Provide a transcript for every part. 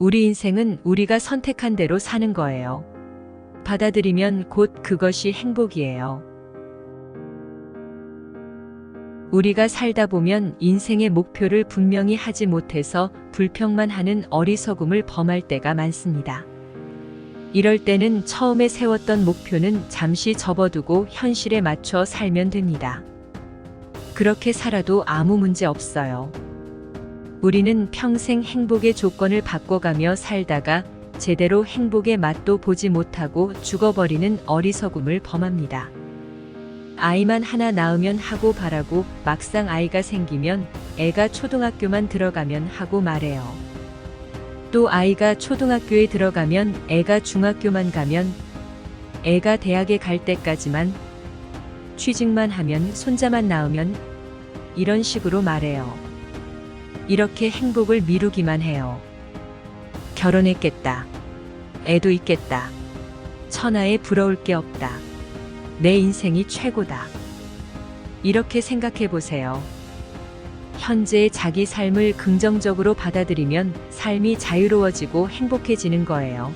우리 인생은 우리가 선택한 대로 사는 거예요. 받아들이면 곧 그것이 행복이에요. 우리가 살다 보면 인생의 목표를 분명히 하지 못해서 불평만 하는 어리석음을 범할 때가 많습니다. 이럴 때는 처음에 세웠던 목표는 잠시 접어두고 현실에 맞춰 살면 됩니다. 그렇게 살아도 아무 문제 없어요. 우리는 평생 행복의 조건을 바꿔가며 살다가 제대로 행복의 맛도 보지 못하고 죽어버리는 어리석음을 범합니다. 아이만 하나 낳으면 하고 바라고 막상 아이가 생기면 애가 초등학교만 들어가면 하고 말해요. 또 아이가 초등학교에 들어가면 애가 중학교만 가면 애가 대학에 갈 때까지만 취직만 하면 손자만 낳으면 이런 식으로 말해요. 이렇게 행복을 미루기만 해요. 결혼했겠다. 애도 있겠다. 천하에 부러울 게 없다. 내 인생이 최고다. 이렇게 생각해 보세요. 현재의 자기 삶을 긍정적으로 받아들이면 삶이 자유로워지고 행복해지는 거예요.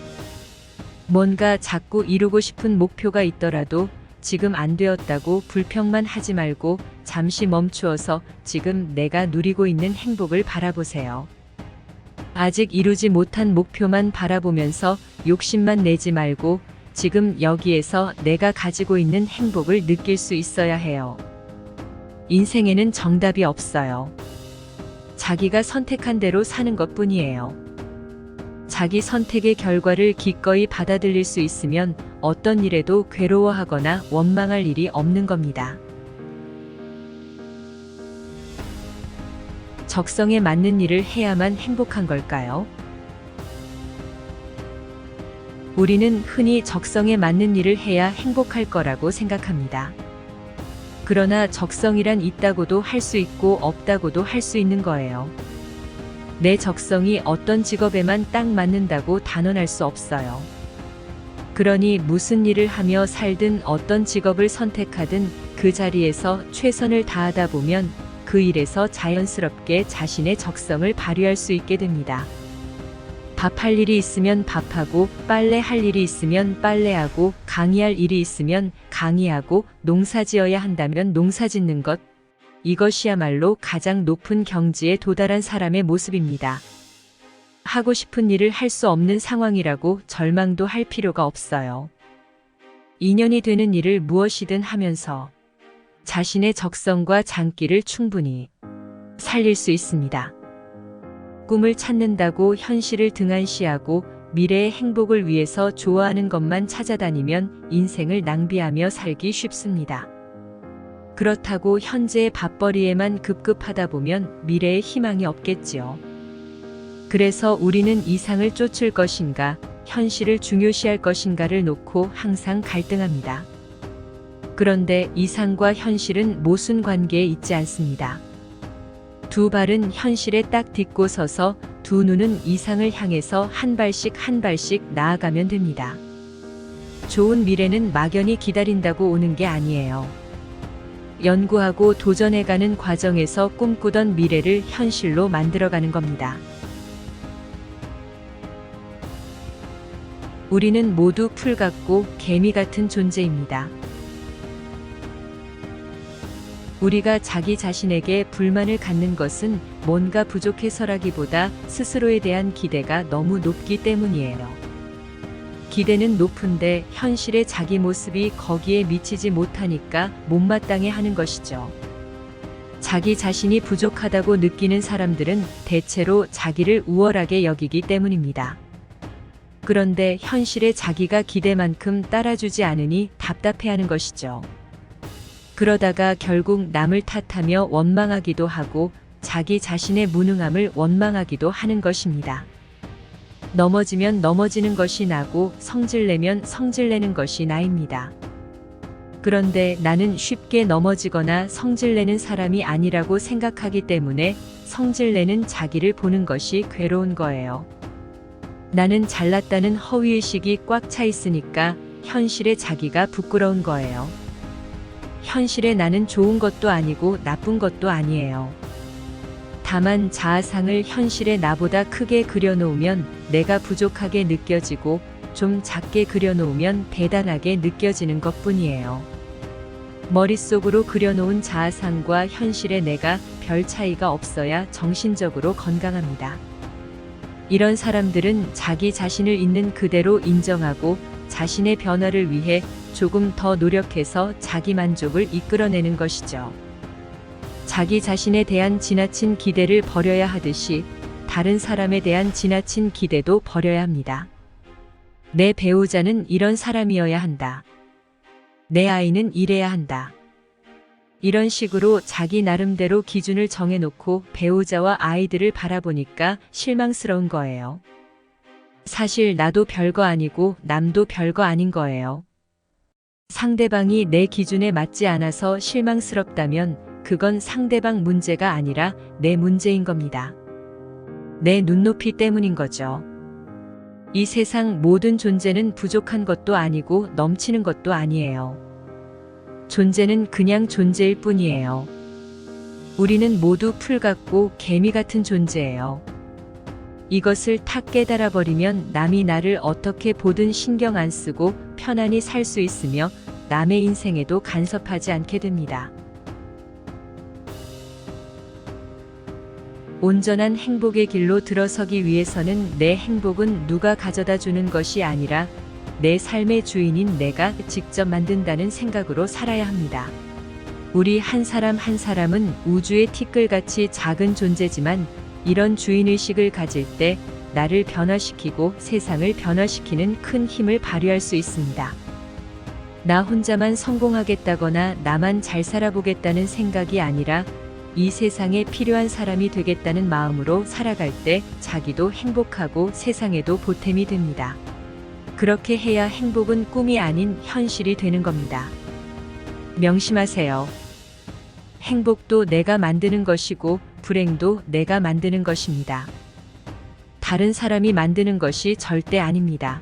뭔가 자꾸 이루고 싶은 목표가 있더라도 지금 안 되었다고 불평만 하지 말고 잠시 멈추어서 지금 내가 누리고 있는 행복을 바라보세요. 아직 이루지 못한 목표만 바라보면서 욕심만 내지 말고 지금 여기에서 내가 가지고 있는 행복을 느낄 수 있어야 해요. 인생에는 정답이 없어요. 자기가 선택한 대로 사는 것뿐이에요. 자기 선택의 결과를 기꺼이 받아들일 수 있으면 어떤 일에도 괴로워하거나 원망할 일이 없는 겁니다. 적성에 맞는 일을 해야만 행복한 걸까요? 우리는 흔히 적성에 맞는 일을 해야 행복할 거라고 생각합니다. 그러나 적성이란 있다고도 할 수 있고 없다고도 할 수 있는 거예요. 내 적성이 어떤 직업에만 딱 맞는다고 단언할 수 없어요. 그러니 무슨 일을 하며 살든 어떤 직업을 선택하든 그 자리에서 최선을 다하다 보면 그 일에서 자연스럽게 자신의 적성을 발휘할 수 있게 됩니다. 밥할 일이 있으면 밥하고, 빨래할 일이 있으면 빨래하고, 강의할 일이 있으면 강의하고, 농사지어야 한다면 농사짓는 것. 이것이야말로 가장 높은 경지에 도달한 사람의 모습입니다. 하고 싶은 일을 할 수 없는 상황이라고 절망도 할 필요가 없어요. 인연이 되는 일을 무엇이든 하면서 자신의 적성과 장기를 충분히 살릴 수 있습니다. 꿈을 찾는다고 현실을 등한시하고 미래의 행복을 위해서 좋아하는 것만 찾아다니면 인생을 낭비하며 살기 쉽습니다. 그렇다고 현재의 밥벌이에만 급급하다 보면 미래에 희망이 없겠지요. 그래서 우리는 이상을 쫓을 것인가, 현실을 중요시할 것인가를 놓고 항상 갈등합니다. 그런데 이상과 현실은 모순 관계에 있지 않습니다. 두 발은 현실에 딱 딛고 서서 두 눈은 이상을 향해서 한 발씩 나아가면 됩니다. 좋은 미래는 막연히 기다린다고 오는 게 아니에요. 연구하고 도전해가는 과정에서 꿈꾸던 미래를 현실로 만들어가는 겁니다. 우리는 모두 풀 같고 개미 같은 존재입니다. 우리가 자기 자신에게 불만을 갖는 것은 뭔가 부족해서라기보다 스스로에 대한 기대가 너무 높기 때문이에요. 기대는 높은데 현실의 자기 모습이 거기에 미치지 못하니까 못마땅해 하는 것이죠. 자기 자신이 부족하다고 느끼는 사람들은 대체로 자기를 우월하게 여기기 때문입니다. 그런데 현실에 자기가 기대만큼 따라주지 않으니 답답해하는 것이죠. 그러다가 결국 남을 탓하며 원망하기도 하고 자기 자신의 무능함을 원망하기도 하는 것입니다. 넘어지면 넘어지는 것이 나고 성질내면 성질내는 것이 나입니다. 그런데 나는 쉽게 넘어지거나 성질내는 사람이 아니라고 생각하기 때문에 성질내는 자기를 보는 것이 괴로운 거예요. 나는 잘났다는 허위의식이 꽉 차 있으니까 현실의 자기가 부끄러운 거예요. 현실의 나는 좋은 것도 아니고 나쁜 것도 아니에요. 다만 자아상을 현실의 나보다 크게 그려놓으면 내가 부족하게 느껴지고 좀 작게 그려놓으면 대단하게 느껴지는 것뿐이에요. 머릿속으로 그려놓은 자아상과 현실의 내가 별 차이가 없어야 정신적으로 건강합니다. 이런 사람들은 자기 자신을 있는 그대로 인정하고 자신의 변화를 위해 조금 더 노력해서 자기 만족을 이끌어내는 것이죠. 자기 자신에 대한 지나친 기대를 버려야 하듯이 다른 사람에 대한 지나친 기대도 버려야 합니다. 내 배우자는 이런 사람이어야 한다. 내 아이는 이래야 한다. 이런 식으로 자기 나름대로 기준을 정해놓고 배우자와 아이들을 바라보니까 실망스러운 거예요. 사실 나도 별거 아니고 남도 별거 아닌 거예요. 상대방이 내 기준에 맞지 않아서 실망스럽다면 그건 상대방 문제가 아니라 내 문제인 겁니다. 내 눈높이 때문인 거죠. 이 세상 모든 존재는 부족한 것도 아니고 넘치는 것도 아니에요. 존재는 그냥 존재일 뿐이에요. 우리는 모두 풀 같고 개미 같은 존재예요. 이것을 탁 깨달아 버리면 남이 나를 어떻게 보든 신경 안 쓰고 편안히 살 수 있으며 남의 인생에도 간섭하지 않게 됩니다. 온전한 행복의 길로 들어서기 위해서는 내 행복은 누가 가져다 주는 것이 아니라 내 삶의 주인인 내가 직접 만든다는 생각으로 살아야 합니다. 우리 한 사람 한 사람은 우주의 티끌같이 작은 존재지만 이런 주인의식을 가질 때 나를 변화시키고 세상을 변화시키는 큰 힘을 발휘할 수 있습니다. 나 혼자만 성공하겠다거나 나만 잘 살아보겠다는 생각이 아니라 이 세상에 필요한 사람이 되겠다는 마음으로 살아갈 때 자기도 행복하고 세상에도 보탬이 됩니다. 그렇게 해야 행복은 꿈이 아닌 현실이 되는 겁니다. 명심하세요. 행복도 내가 만드는 것이고 불행도 내가 만드는 것입니다. 다른 사람이 만드는 것이 절대 아닙니다.